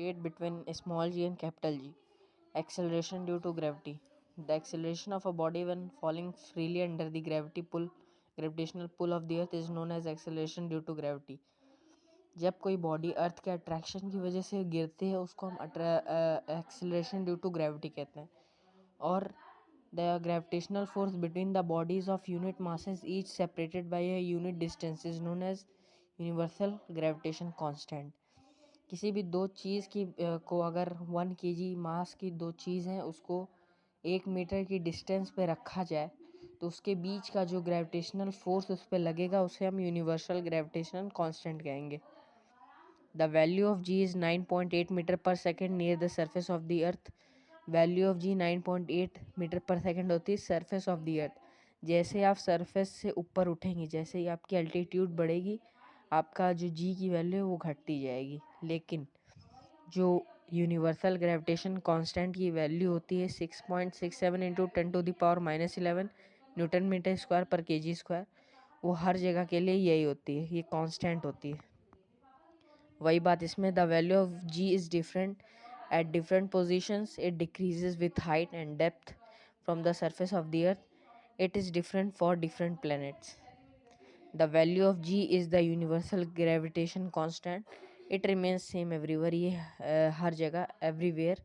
differentiate between small g and capital G. Acceleration due to gravity. The acceleration of a body when falling freely under the gravitational pull of the earth is known as acceleration due to gravity. जब कोई body earth के attraction की वजह से गिरती है उसको हम एक्सेलरेशन ड्यू टू ग्रेविटी कहते हैं. और the gravitational force between the bodies of unit masses each separated by a unit distance is known as universal gravitation constant. किसी भी दो चीज़ की को अगर 1 kg मास की दो चीज़ हैं उसको 1 मीटर की डिस्टेंस पे रखा जाए तो उसके बीच का जो ग्रेविटेशनल फोर्स उस पर लगेगा उसे हम यूनिवर्सल ग्रेविटेशन कांस्टेंट कहेंगे. The value of G is 9.8 metre per second near the surface of the earth. Value of G 9.8 metre per second होती है सरफेस ऑफ द अर्थ. जैसे आप सरफेस से ऊपर उठेंगे, जैसे ही आपकी अल्टीट्यूड बढ़ेगी, आपका जो जी की वैल्यू है वो घटती जाएगी. लेकिन जो यूनिवर्सल ग्रेविटेशन कांस्टेंट की वैल्यू होती है 6.67 इंटू 10⁻⁻11 न्यूटन मीटर स्क्वायर पर केजी स्क्वायर, वो हर जगह के लिए यही होती है, ये कांस्टेंट होती है. वही बात इसमें, the value of G is different at different positions. It decreases with height and depth from the surface of the earth. It is different for different planets. The value of G is the universal gravitation constant. It remains same everywhere. ये हर जगह everywhere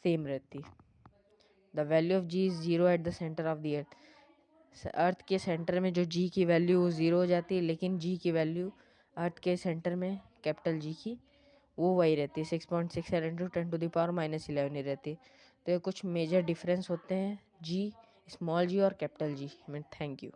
same रहती. The value of G is zero at the centre of the earth. Earth के centre में जो जी की value zero हो जाती है, लेकिन जी की वैल्यू अर्थ के सेंटर में कैपिटल जी की वो वही रहती है 6.67 इंटू 10⁻⁻11 ही रहती. तो ये कुछ मेजर डिफरेंस होते हैं जी, स्मॉल जी और कैपिटल जी में. Thank you.